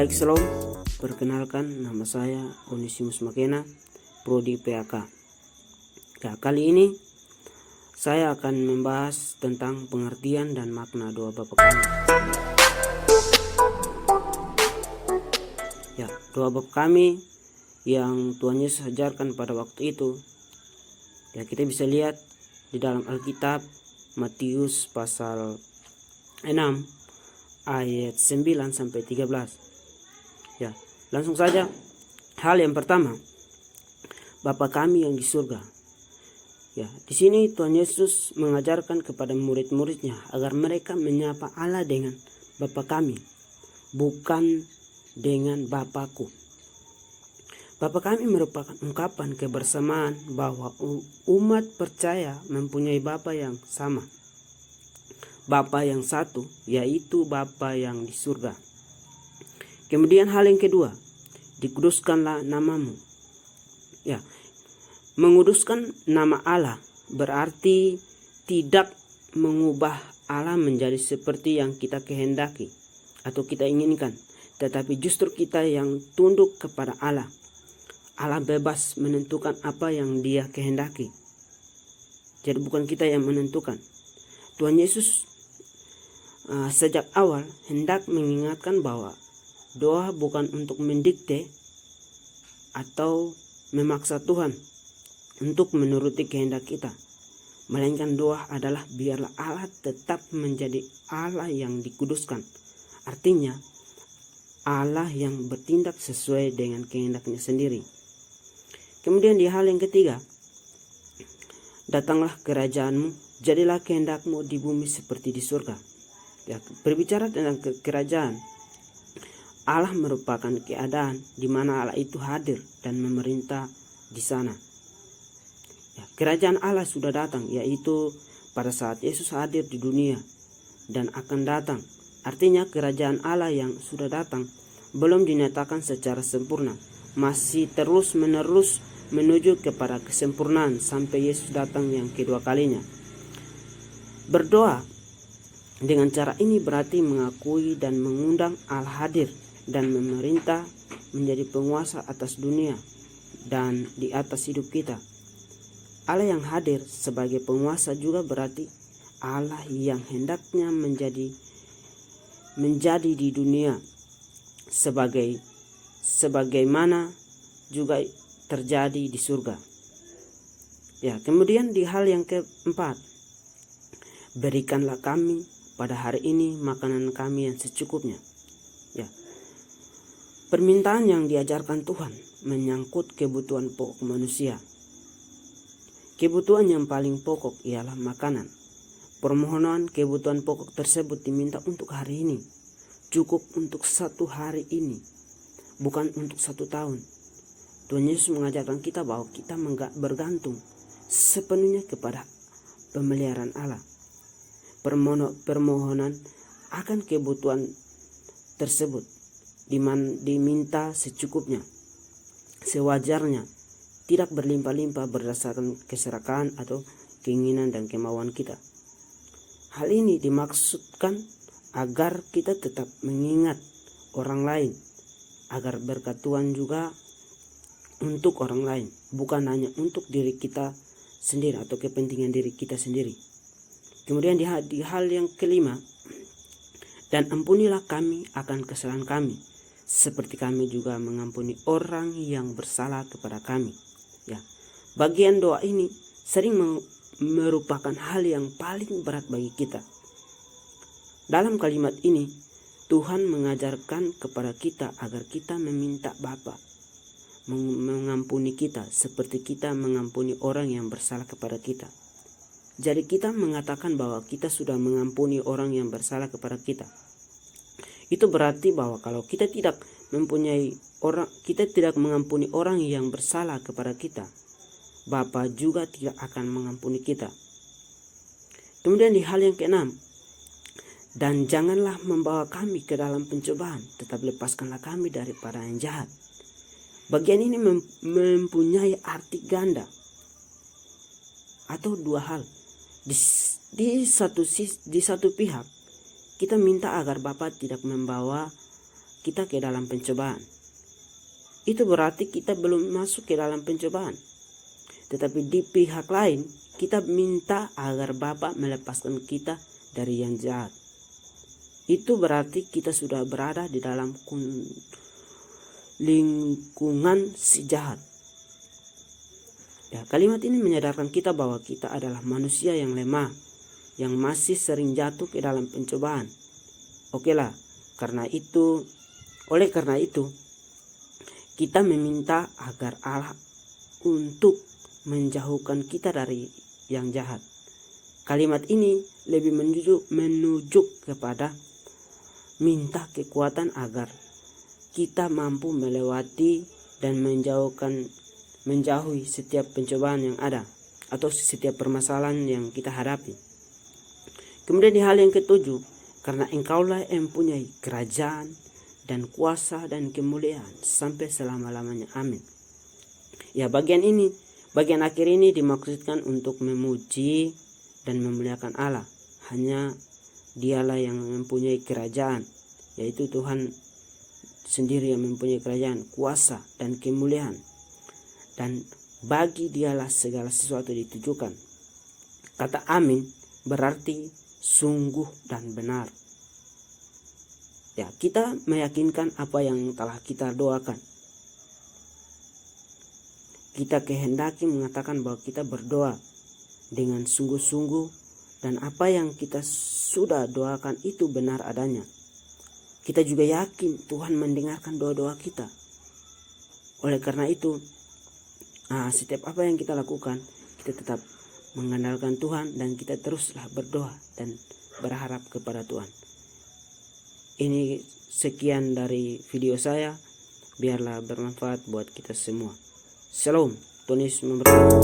Baik, Shalom. Perkenalkan, nama saya Onesimus Makena, Prodi PAK. Kali ini saya akan membahas tentang pengertian dan makna doa Bapa Kami. Doa Bapa Kami yang Tuhan Yesus ajarkan pada waktu itu, kita bisa lihat di dalam Alkitab Matius pasal 6 ayat 9 sampai 13. Langsung saja. Hal yang pertama, Bapa Kami yang di surga. Di sini Tuhan Yesus mengajarkan kepada murid-muridnya agar mereka menyapa Allah dengan Bapa Kami, bukan dengan Bapakku. Bapa Kami merupakan ungkapan kebersamaan bahwa umat percaya mempunyai Bapa yang sama, Bapa yang satu, yaitu Bapa yang di surga. Kemudian hal yang kedua, dikuduskanlah namamu. Menguduskan nama Allah berarti tidak mengubah Allah menjadi seperti yang kita kehendaki atau kita inginkan, tetapi justru kita yang tunduk kepada Allah. Allah bebas menentukan apa yang Dia kehendaki. Jadi bukan kita yang menentukan. Tuhan Yesus sejak awal hendak mengingatkan bahwa doa bukan untuk mendikte atau memaksa Tuhan untuk menuruti kehendak kita, melainkan doa adalah biarlah Allah tetap menjadi Allah yang dikuduskan. Artinya Allah yang bertindak sesuai dengan kehendaknya sendiri. Kemudian di hal yang ketiga, datanglah kerajaanmu, jadilah kehendakmu di bumi seperti di surga. Berbicara tentang kerajaan, Allah merupakan keadaan di mana Allah itu hadir dan memerintah di sana. Kerajaan Allah sudah datang, yaitu pada saat Yesus hadir di dunia dan akan datang. Artinya kerajaan Allah yang sudah datang belum dinyatakan secara sempurna, masih terus-menerus menuju kepada kesempurnaan sampai Yesus datang yang kedua kalinya. Berdoa dengan cara ini berarti mengakui dan mengundang Allah hadir dan memerintah menjadi penguasa atas dunia dan di atas hidup kita. Allah yang hadir sebagai penguasa juga berarti Allah yang hendaknya menjadi di dunia sebagaimana juga terjadi di surga. Kemudian di hal yang keempat, berikanlah kami pada hari ini makanan kami yang secukupnya. Permintaan yang diajarkan Tuhan menyangkut kebutuhan pokok manusia. Kebutuhan yang paling pokok ialah makanan. Permohonan kebutuhan pokok tersebut diminta untuk hari ini, cukup untuk 1 hari ini, bukan untuk 1 tahun. Tuhan Yesus mengajarkan kita bahwa kita bergantung sepenuhnya kepada pemeliharaan Allah. Permohonan akan kebutuhan tersebut diminta secukupnya, sewajarnya, tidak berlimpah-limpah berdasarkan keserakahan atau keinginan dan kemauan kita. Hal ini dimaksudkan agar kita tetap mengingat orang lain, agar berkat Tuhan juga untuk orang lain, bukan hanya untuk diri kita sendiri atau kepentingan diri kita sendiri. Kemudian di hal yang kelima, dan ampunilah kami akan kesalahan kami, seperti kami juga mengampuni orang yang bersalah kepada kami. Bagian doa ini sering merupakan hal yang paling berat bagi kita. Dalam kalimat ini, Tuhan mengajarkan kepada kita agar kita meminta Bapa mengampuni kita seperti kita mengampuni orang yang bersalah kepada kita. Jadi kita mengatakan bahwa kita sudah mengampuni orang yang bersalah kepada kita. Itu berarti bahwa kalau kita tidak mengampuni orang yang bersalah kepada kita, Bapa juga tidak akan mengampuni kita. Kemudian di hal yang keenam, dan janganlah membawa kami ke dalam pencobaan, tetap lepaskanlah kami daripada yang jahat. Bagian ini mempunyai arti ganda atau dua hal. Di satu pihak kita minta agar Bapa tidak membawa kita ke dalam pencobaan. Itu berarti kita belum masuk ke dalam pencobaan. Tetapi di pihak lain, kita minta agar Bapa melepaskan kita dari yang jahat. Itu berarti kita sudah berada di dalam lingkungan si jahat. Ya, kalimat ini menyadarkan kita bahwa kita adalah manusia yang lemah, yang masih sering jatuh ke dalam pencobaan. Oleh karena itu, kita meminta agar Allah untuk menjauhkan kita dari yang jahat. Kalimat ini lebih menuju kepada minta kekuatan agar kita mampu melewati dan menjauhi setiap pencobaan yang ada atau setiap permasalahan yang kita hadapi. Kemudian di hal yang ketujuh, karena Engkaulah yang mempunyai kerajaan dan kuasa dan kemuliaan sampai selama-lamanya. Amin. Ya, bagian akhir ini dimaksudkan untuk memuji dan memuliakan Allah. Hanya Dialah yang mempunyai kerajaan, yaitu Tuhan sendiri yang mempunyai kerajaan, kuasa dan kemuliaan. Dan bagi Dialah segala sesuatu ditujukan. Kata amin berarti sungguh dan benar. Ya, kita meyakinkan apa yang telah kita doakan. Kita kehendaki mengatakan bahwa kita berdoa dengan sungguh-sungguh, dan apa yang kita sudah doakan itu benar adanya. Kita juga yakin Tuhan mendengarkan doa-doa kita. Oleh karena itu, setiap apa yang kita lakukan, kita tetap mengandalkan Tuhan dan kita teruslah berdoa dan berharap kepada Tuhan. Ini sekian dari video saya. Biarlah bermanfaat buat kita semua. Shalom. Tuhan Yesus memberkati.